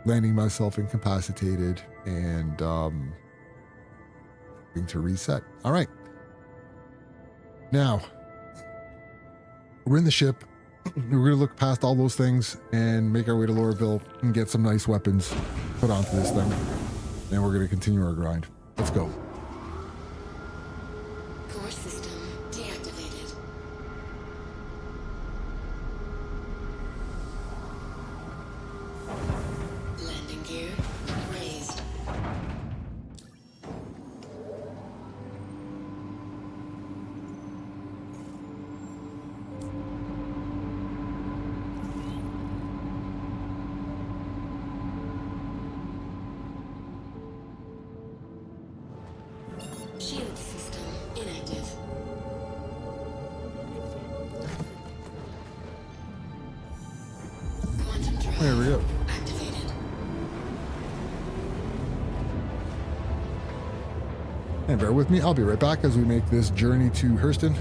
landing myself incapacitated and going to reset. All right. Now, we're in the ship. We're going to look past all those things and make our way to Lorville and get some nice weapons put onto this thing. And we're going to continue our grind. Let's go. Core system deactivated. Landing gear raised. Shield system inactive. Quantum drive There we go. activated. And bear with me. I'll be right back as we make this journey to Hurston.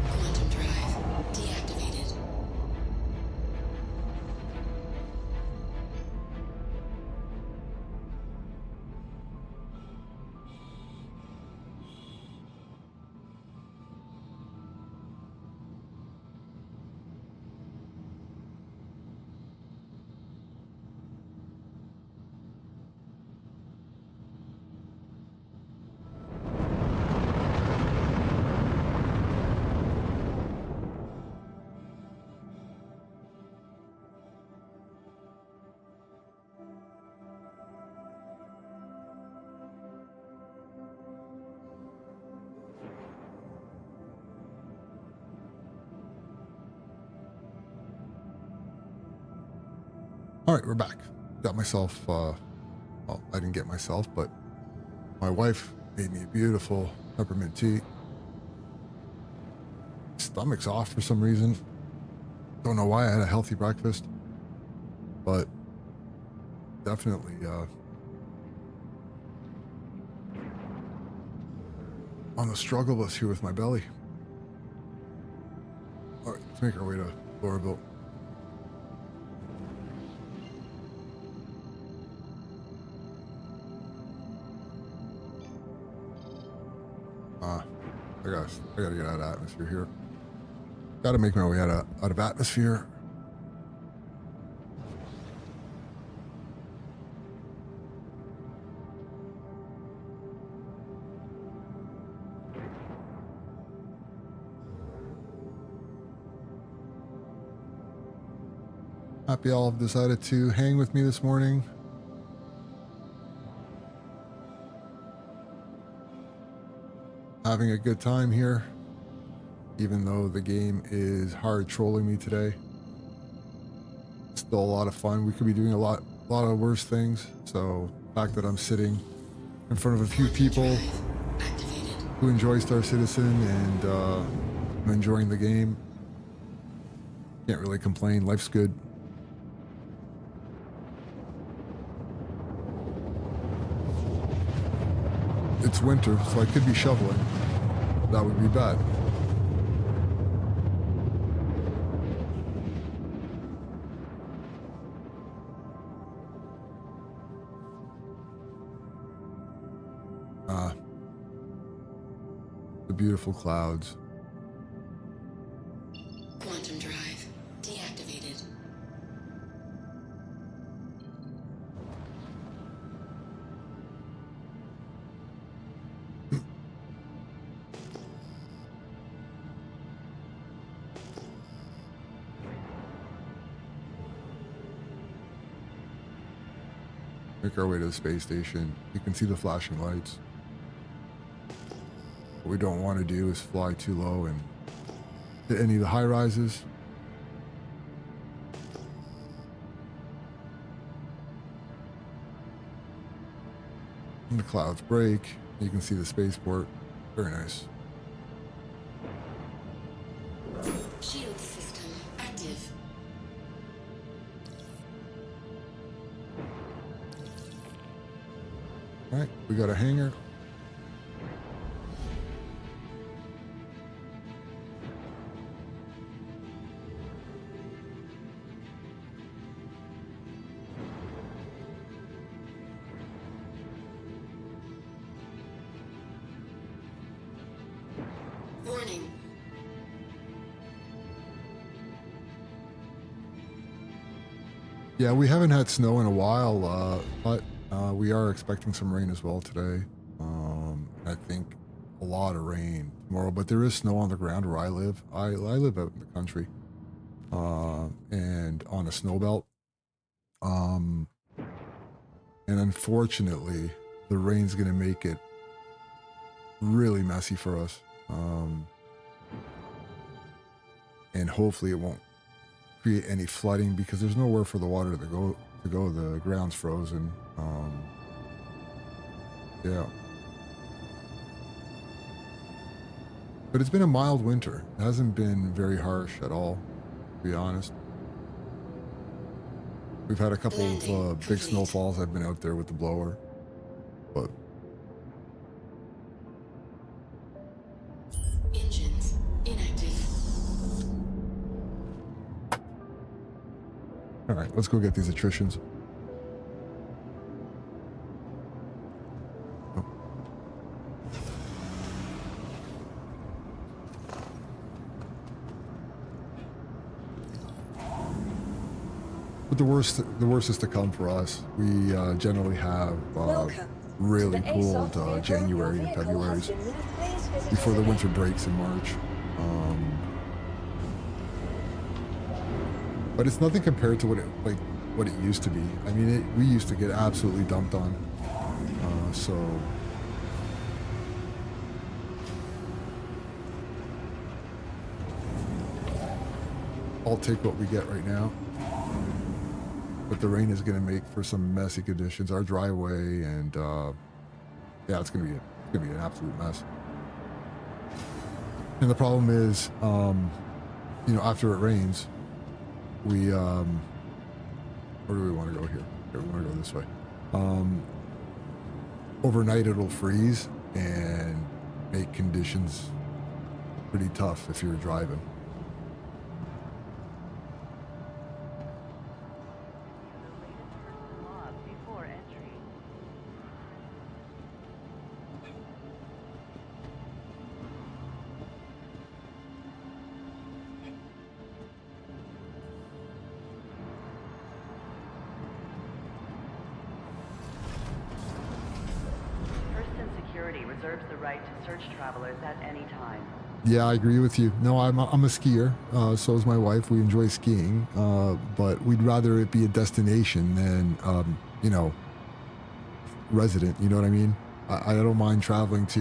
Quantum drive deactivated. All right, we're back. Got myself well, I didn't get myself, but my wife made me a beautiful peppermint tea. Stomach's off for some reason. Don't know why. I had a healthy breakfast, but definitely on the struggle bus here with my belly. All right, let's make our way to Lorville. I gotta get out of atmosphere here. Gotta make my way out of atmosphere. Happy all have decided to hang with me this morning. Having a good time here, even though the game is hard trolling me today. Still a lot of fun. We could be doing a lot of worse things. So the fact that I'm sitting in front of a few people who enjoy Star Citizen and I'm enjoying the game, can't really complain. Life's good. It's winter, so I could be shoveling. That would be bad. The beautiful clouds. Quantum drive deactivated. Make our way to the space station. You can see the flashing lights. What we don't want to do is fly too low and hit any of the high rises. And the clouds break. You can see the spaceport. Very nice. Shield system active. All right, we got a hangar. Warning. Yeah, we haven't had snow in a while, but we are expecting some rain as well today. I think a lot of rain tomorrow, but there is snow on the ground where I live. I live out in the country, and on a snow belt. And unfortunately, the rain's going to make it really messy for us. And hopefully it won't create any flooding because there's nowhere for the water to go. The ground's frozen. Yeah. But it's been a mild winter. It hasn't been very harsh at all, to be honest. We've had a couple of big snowfalls. I've been out there with the blower, but Engines inactive. all right, let's go get these attritions. Oh. But the worst is to come for us. We generally have really cold January and Februarys before the winter breaks in March. But it's nothing compared to what it used to be. I mean, we used to get absolutely dumped on. So I'll take what we get right now. but the rain is going to make for some messy conditions. Our driveway and yeah, it's going to be an absolute mess. And the problem is, you know, after it rains, we where do we want to go here? Okay, we want to go this way. Overnight it'll freeze and make conditions pretty tough if you're driving. Reserves the right to search travelers at any time. Yeah, I agree with you. No, I'm a skier. So is my wife. We enjoy skiing, but we'd rather it be a destination than, you know, resident. You know what I mean? I don't mind traveling to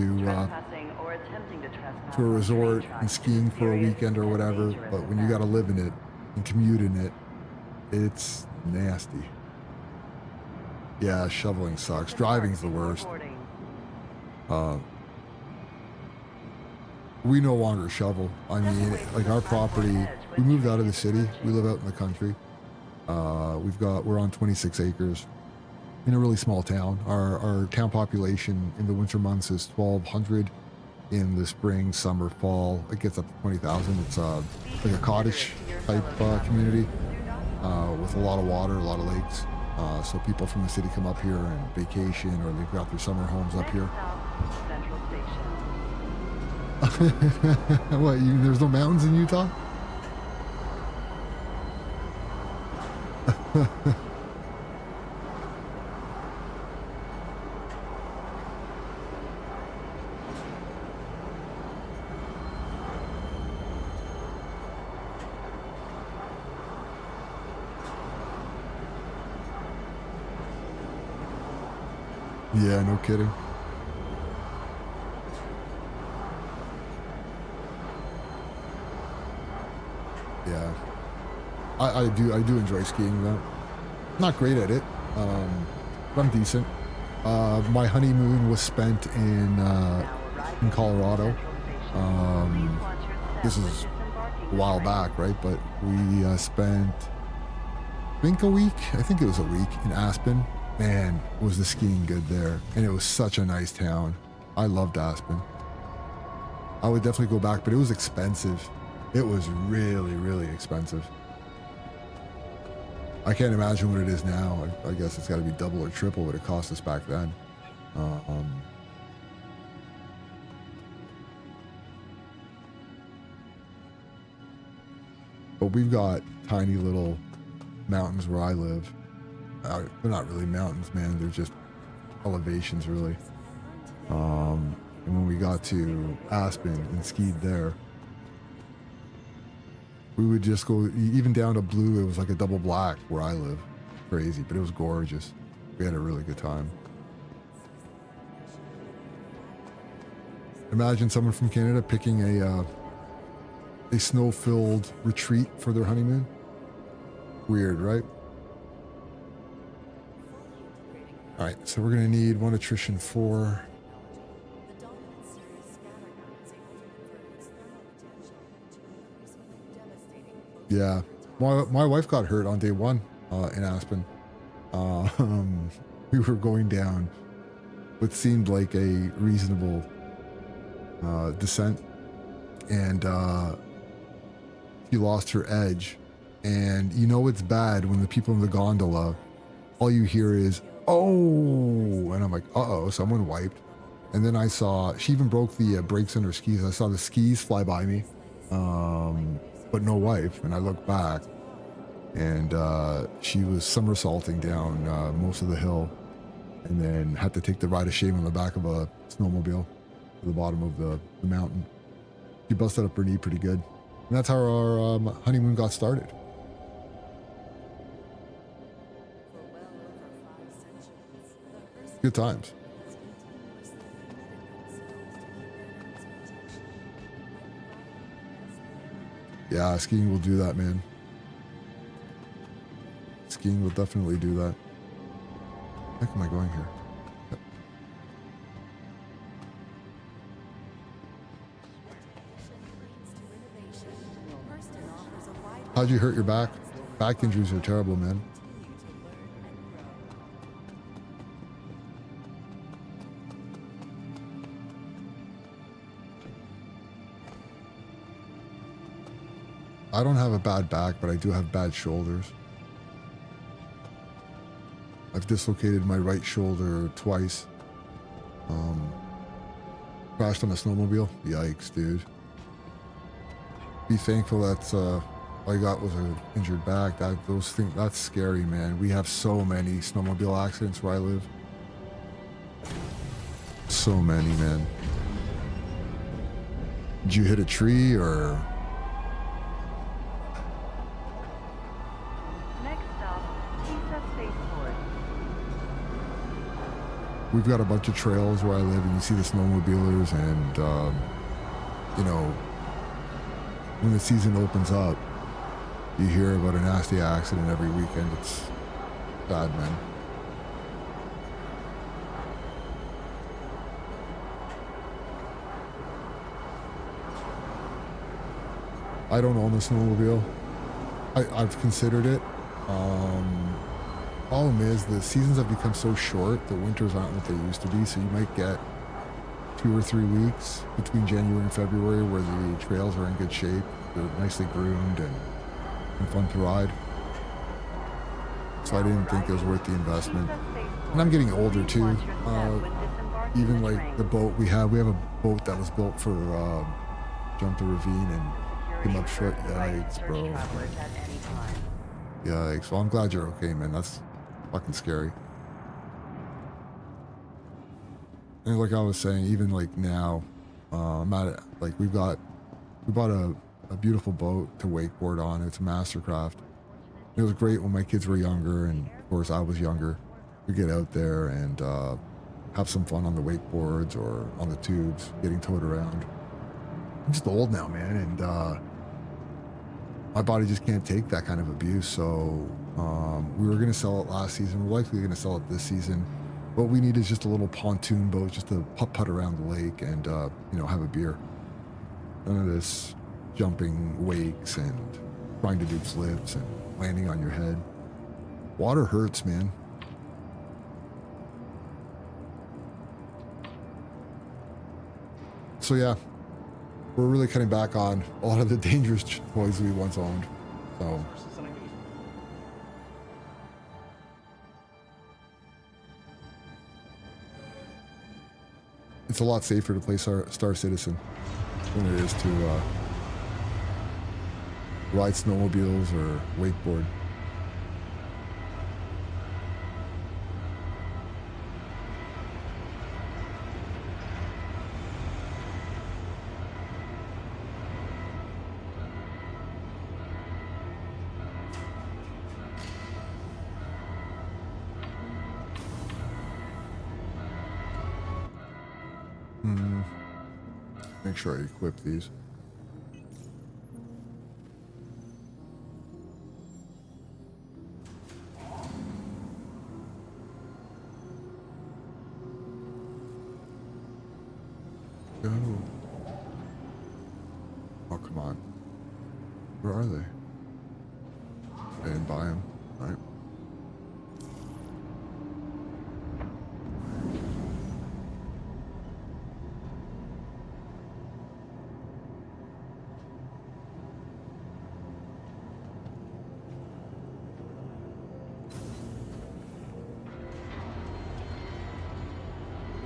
Or attempting to trespass a on resort train and tracks skiing is for a serious weekend or and whatever. dangerous But when you got to offense. live in it and commute in it, it's nasty. Yeah, shoveling sucks. Driving's the worst. We no longer shovel. I mean, like our property, we moved out of the city. We live out in the country. We're on 26 acres in a really small town. Our town population in the winter months is 1,200. In the spring, summer, fall, it gets up to 20,000. It's like a cottage type community with a lot of water, a lot of lakes. So people from the city come up here and vacation, or they've got their summer homes up here. Central Station. What? There's no mountains in Utah? Yeah, no kidding. Yeah, I do enjoy skiing though. Not great at it, but I'm decent. My honeymoon was spent in Colorado. This is a while back, right? But we spent, I think, a week. I think it was a week in Aspen. Man, was the skiing good there, and it was such a nice town. I loved Aspen. I would definitely go back, but it was expensive. It was really, really expensive. I can't imagine what it is now. I guess it's got to be double or triple what it cost us back then. But we've got tiny little mountains where I live. They're not really mountains, man. They're just elevations, really. And when we got to Aspen and skied there, we would just go even down to Blue. It was like a double black where I live. Crazy, but it was gorgeous. We had a really good time. Imagine someone from Canada picking a snow-filled retreat for their honeymoon. Weird, right? All right, so we're gonna need one attrition 4. Yeah, my wife got hurt on day 1 in Aspen. We were going down what seemed like a reasonable descent, and she lost her edge. And you know it's bad when the people in the gondola, all you hear is, "Oh," and I'm like, "Uh-oh, someone wiped." And then I saw, she even broke the brakes on her skis. I saw the skis fly by me, but no wife. And I looked back, and she was somersaulting down most of the hill, and then had to take the ride of shame on the back of a snowmobile to the bottom of the mountain. She busted up her knee pretty good. And that's how our honeymoon got started. Good times. Yeah, skiing will do that, man. skiing, we'll definitely do that. How am I going here? Yep. How'd you hurt your back? Back injuries are terrible, man. I don't have a bad back, but I do have bad shoulders. I've dislocated my right shoulder twice. Crashed on a snowmobile. Yikes, dude. Be thankful that's all I got was an injured back. That's scary, man. We have so many snowmobile accidents where I live. So many, man. Did you hit a tree or? Next stop, Pisa Spaceport. We've got a bunch of trails where I live, and you see the snowmobilers, and you know, when the season opens up, you hear about a nasty accident every weekend. It's bad, man. I don't own a snowmobile. I've considered it. Problem is the seasons have become so short, the winters aren't what they used to be, so you might get 2 or 3 weeks between January and February where the trails are in good shape, they're nicely groomed and fun to ride. So I didn't think it was worth the investment. And I'm getting older too. Even like the boat we have a boat that was built for jump the ravine and came up short. Yikes, bro. Yikes. Well, I'm glad you're okay, man. That's fucking scary. And like I was saying, even like now, I'm at it. Like we bought a beautiful boat to wakeboard on. It's a Mastercraft. It was great when my kids were younger, and of course I was younger. We get out there and have some fun on the wakeboards or on the tubes, getting towed around. I'm just old now, man, and my body just can't take that kind of abuse. So we were going to sell it last season. We're likely going to sell it this season. What we need is just a little pontoon boat, just to putt around the lake and you know, have a beer. None of this jumping wakes and trying to do flips and landing on your head. Water hurts, man. So yeah, we're really cutting back on a lot of the dangerous toys we once owned. So it's a lot safer to play Star Citizen than it is to ride snowmobiles or wakeboard. Make sure I equip these. Go. Oh, come on. Where are they? I didn't buy them, right?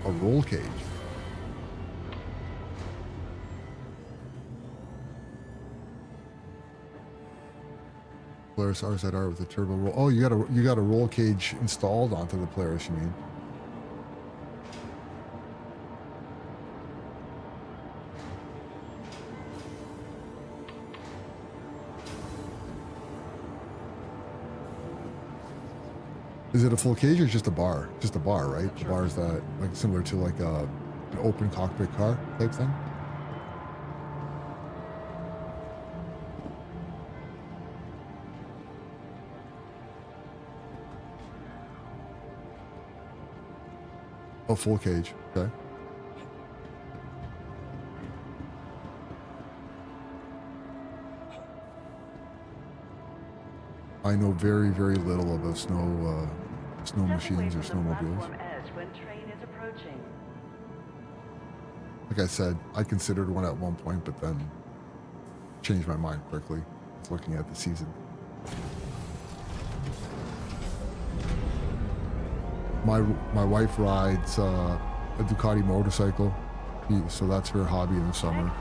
A roll cage. Polaris RZR with a turbo roll. Oh, you got a roll cage installed onto the Polaris, you mean? Is it a full cage or just a bar? Just a bar, right? The bar is that like similar to like an open cockpit car type thing? Oh, full cage. Okay. I know very, very little about snow Step away machines or from the snowmobiles. platform edge when train is approaching. Like I said, I considered one at one point, but then changed my mind quickly. Looking at the season. My wife rides a Ducati motorcycle, so that's her hobby in the summer.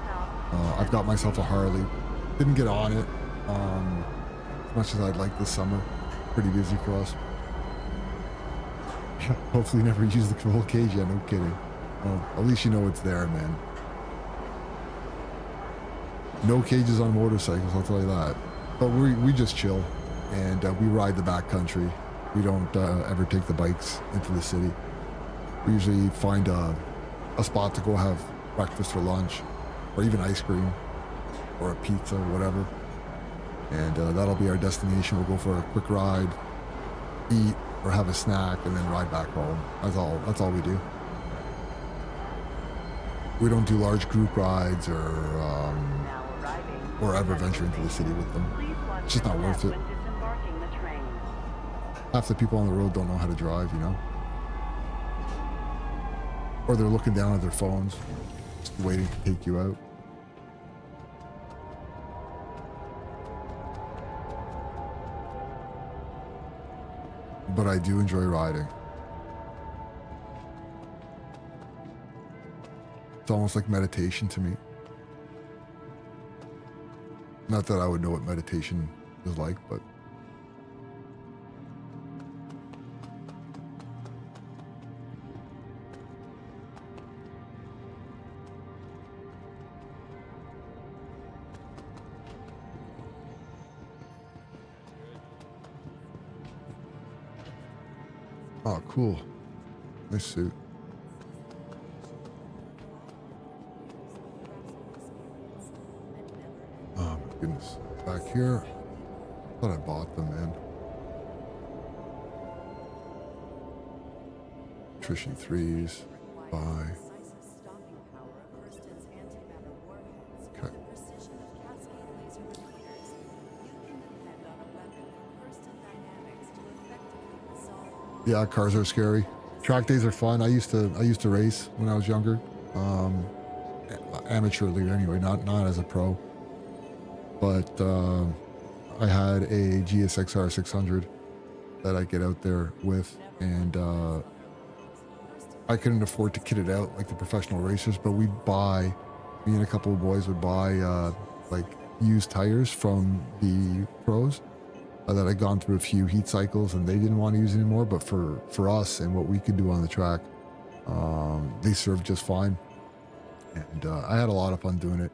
I've got myself a Harley. Didn't get on it as much as I'd like this summer. Pretty busy for us. Hopefully never use the full cage yet, no kidding. At least you know it's there, man. No cages on motorcycles, I'll tell you that. But we just chill, and we ride the back country. We don't ever take the bikes into the city. We usually find a spot to go have breakfast or lunch, or even ice cream, or a pizza, or whatever. And that'll be our destination. We'll go for a quick ride, eat, or have a snack, and then ride back home. That's all we do. We don't do large group rides or ever venture into the city with them. It's just not worth it. Half the people on the road don't know how to drive, you know? Or they're looking down at their phones, just waiting to take you out. But I do enjoy riding. It's almost like meditation to me. Not that I would know what meditation is like, but oh, cool. Nice suit. Oh my goodness. Back here. Thought I bought them, man. Attrition 3s. Buy. Okay. Yeah, cars are scary. Track days are fun. I used to race when I was younger. Amateurly anyway, not as a pro. But I had a GSXR 600 that I get out there with, and I couldn't afford to kit it out like the professional racers, but me and a couple of boys would buy like used tires from the pros that had gone through a few heat cycles and they didn't want to use anymore. But for us and what we could do on the track, they served just fine. And I had a lot of fun doing it.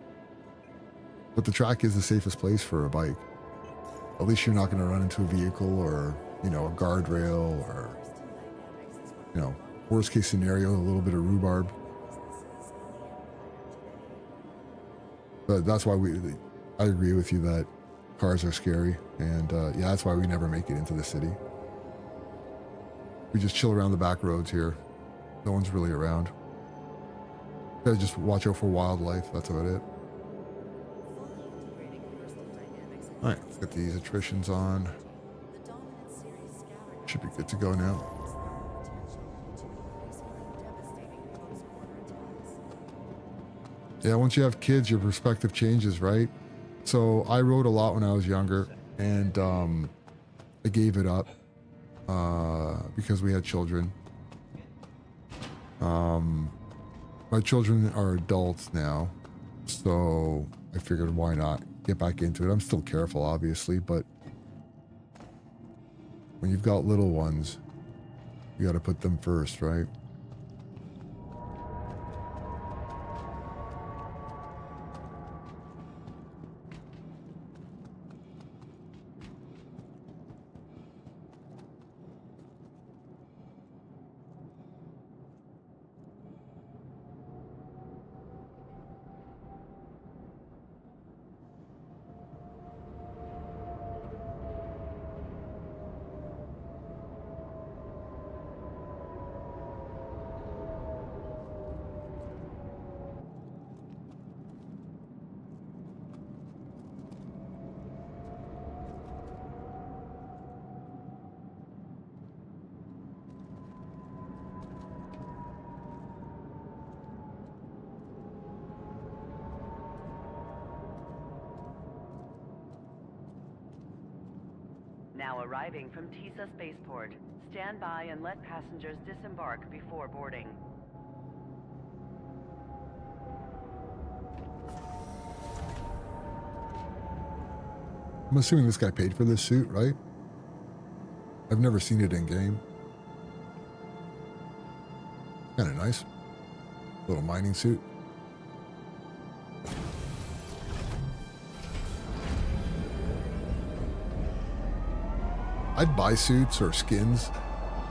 But the track is the safest place for a bike. At least you're not going to run into a vehicle or, you know, a guardrail or, you know, worst case scenario, a little bit of rhubarb. But that's why I agree with you that cars are scary. And yeah, that's why we never make it into the city. We just chill around the back roads here. No one's really around. Gotta just watch out for wildlife. That's about it. All right, let's get these attritions on. Should be good to go now. Yeah, once you have kids, your perspective changes, right? So I rode a lot when I was younger, and I gave it up because we had children. My children are adults now, so I figured why not get back into it. I'm still careful, obviously, but when you've got little ones, you got to put them first, right? Now arriving from Tisa Spaceport. Stand by and let passengers disembark before boarding. I'm assuming this guy paid for this suit, right? I've never seen it in game. Kind of nice. Little mining suit. I'd buy suits or skins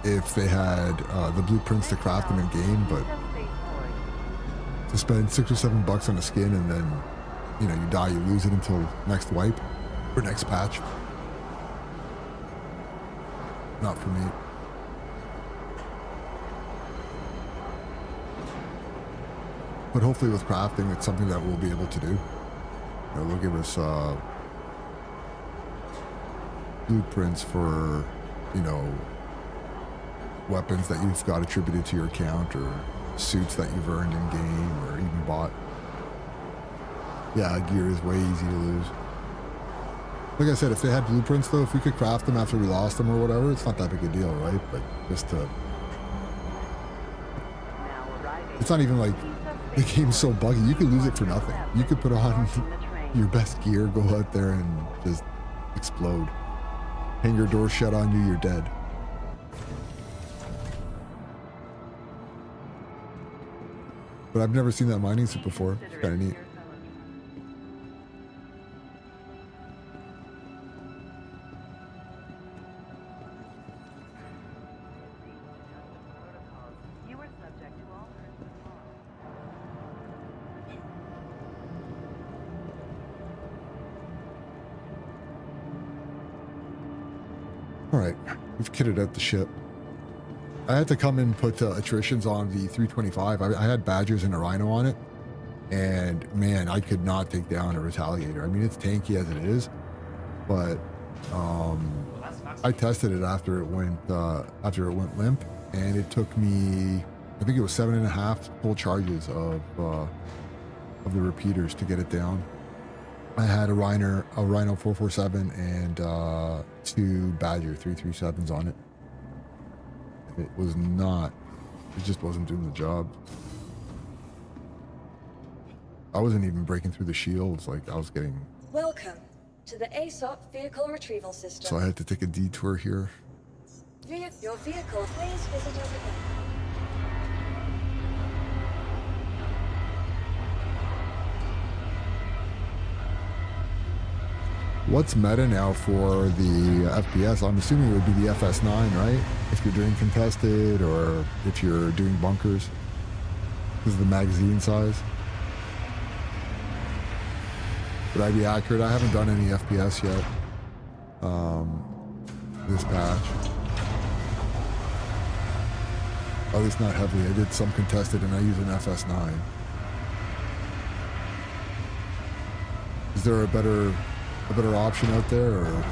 if they had the blueprints to craft them in game, but to spend $6 or $7 on a skin and then, you know, you die, you lose it until next wipe or next patch. Not for me. But hopefully with crafting, it's something that we'll be able to do. You know, they'll give us blueprints for, you know, weapons that you've got attributed to your account or suits that you've earned in game or even bought. Yeah, gear is way easy to lose. Like I said, if they had blueprints though, if we could craft them after we lost them or whatever, it's not that big a deal, right? But just to... It's not even like the game's so buggy. You could lose it for nothing. You could put on your best gear, go out there and just explode. Hang your door shut on you, you're dead. But I've never seen that mining suit before. It's kind of neat. All right, we've kitted out the ship. I had to come and put attritions on the 325. I had Badgers and a Rhino on it, and man, I could not take down a Retaliator. I mean, it's tanky as it is, but I tested it after it went limp, and it took me, I think it was 7.5 full charges of the repeaters to get it down. I had a Rhino 447 and 2 Badger 337s on it. It was not, it just wasn't doing the job. I wasn't even breaking through the shields, like I was getting... Welcome to the ASOP Vehicle Retrieval System. So I had to take a detour here. Your vehicle, please visit over there. What's meta now for the FPS? I'm assuming it would be the FS9, right? If you're doing contested or if you're doing bunkers. This is the magazine size. Would I be accurate? I haven't done any FPS yet. This patch. At least not heavily. I did some contested and I use an FS9. Is there a better option out there, or?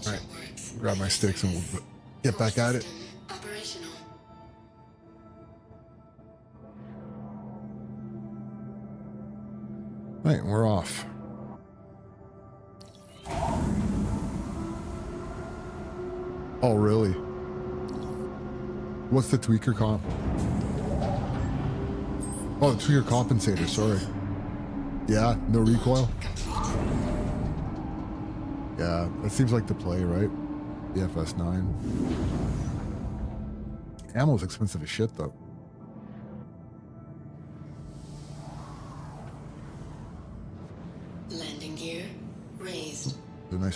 All right, grab my sticks and we'll get back at it. Operational. All right, we're off. Oh, really? What's the tweaker comp? Oh, the tweaker compensator, sorry. Yeah, no recoil? Yeah, that seems like the play, right? The FS9. Ammo's expensive as shit, though. Landing gear raised. They're nice